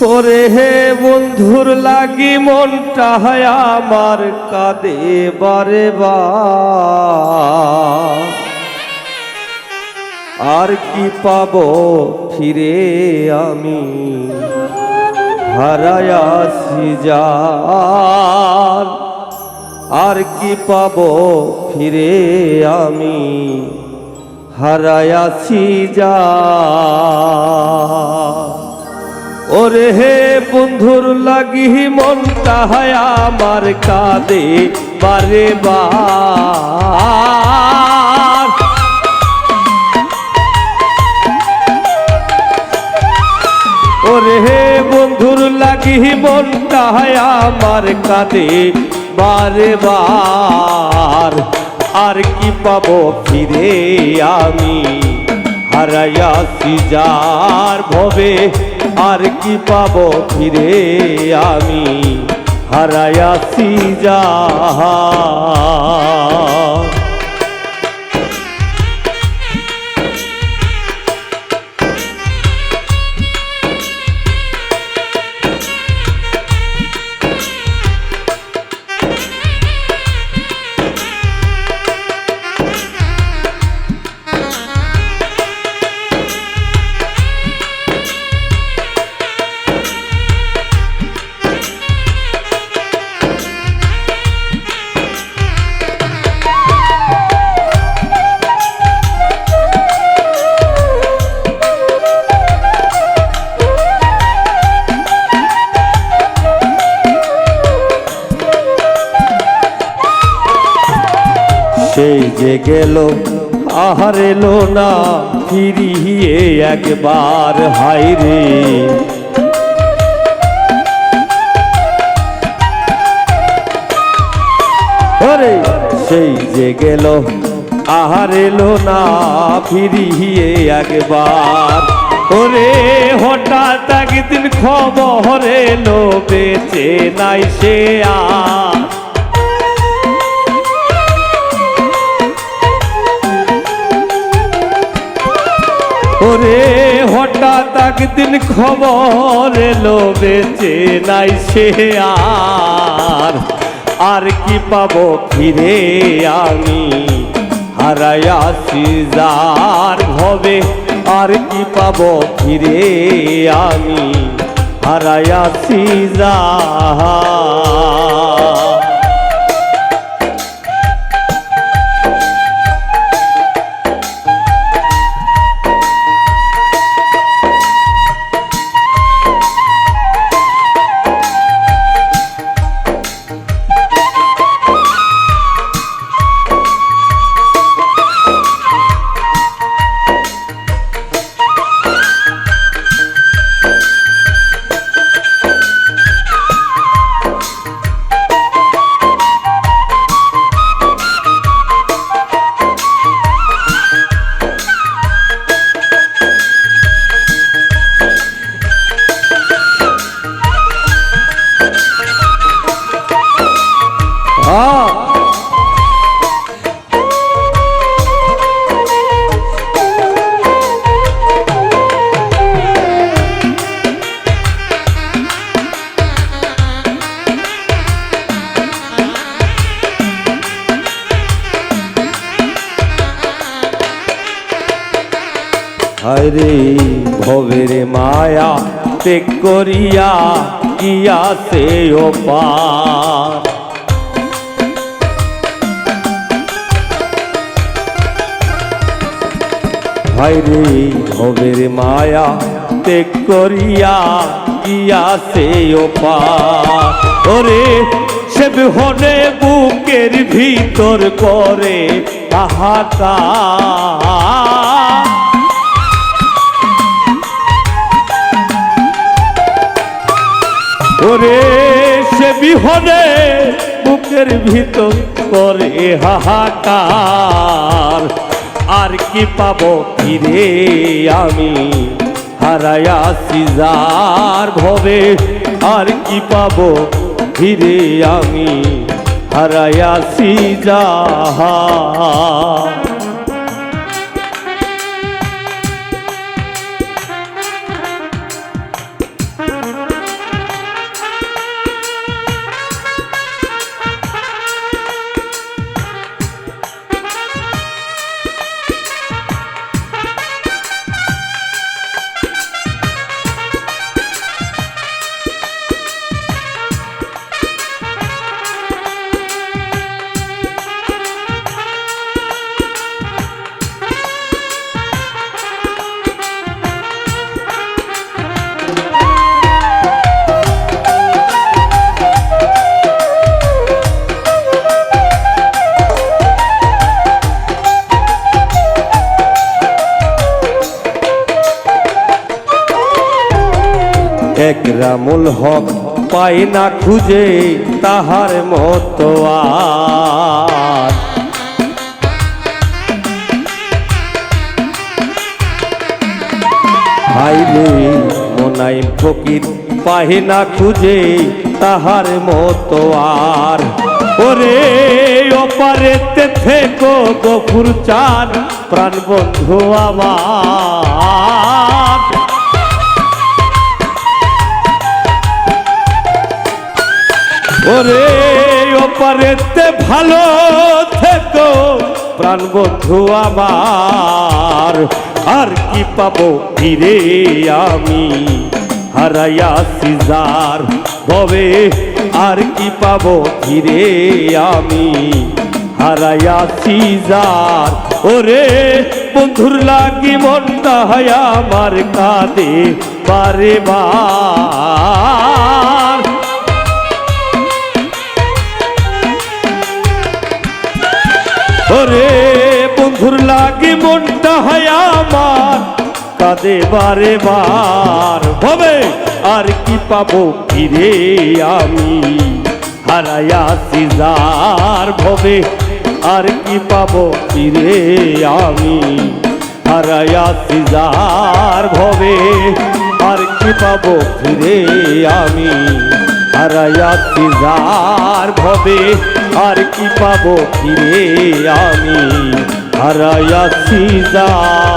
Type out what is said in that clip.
ওরে হে বন্ধুর লাগি মনটা হয় আমার কাঁদে বারে বার। আর কি পাবো ফিরে আমি হারায়াছি যার। আর কি পাবো ফিরে আমি হারায়াছি যার। ওরে হে বন্ধুর লাগি মনটা হয় আমার কাঁদে বারে বার। ওরে হে বন্ধুর লাগি মনটা হয় আমার কাঁদে বারে বার। আর কি পাবো ফিরে আমি হারায়াছি যার ভবে। আর কি পাবো ফিরে আমি হারায়াছি যার। সেই যে গেল আহার এলো না ফিরিয়ে একবার হায়রে। ওরে সেই যে গেল আহার এলো না ফিরিয়ে একবার। ওরে হঠাৎ একদিন খবর এলো বেঁচে নাই সে আর। ওরে হঠাৎ একদিন খবর এলো বেঁচে নাই সে আর। আর কি পাবো ফিরে আমি হারায়াছি যার ভবে। আর কি পাবো ফিরে আমি হারায়াছি যার। হরে ভবের মায়া ত্যাগ করিয়া গিয়াছে ও পার। হরে ভবের মায়া ত্যাগ করিয়া গিয়াছে ও পার। ওরে সে বিহনে বুকের ভিতর করে হাহাকার। ওরে সে বিহনে বুকের ভিতর করে হাহাকার। আর কি পাবো ফিরে আমি হারায়াছি যার ভবে। আর কি পাবো ফিরে আমি হারায়াছি যার। একরামুল হক পাই না খুঁজে তাহার মতো আর। হাইলে মোনাইম ফকির পাই না খুঁজে তাহার মতো আর। ওরে ওপারেতে থেকো গফুর চাঁদ প্রাণ বন্ধু আমার। ওরে ওপারেতে ভালো থেকো প্রাণ বন্ধু আমার। আর কি পাবো ফিরে আমি হারাইয়াছি যার ভবে, আর কি পাবো ফিরে আমি হারাইয়াছি যার। ওরে বন্ধুর লাগি মনটা হয় আমার কাঁদে বারে বার। ওরে বন্ধুর লাগি মনটা হয় আমার কাঁদে বারে বার ভবে। আর কি পাবো ফিরে আমি হারাইয়াছি যার ভবে, আর কি পাবো ফিরে আমি হারাইয়াছি যার ভবে। আর কি পাবো ফিরে আমি হারাইয়াছি যার ভবে, আর কি পাবো ফিরে আমি হারাইয়াছি যার।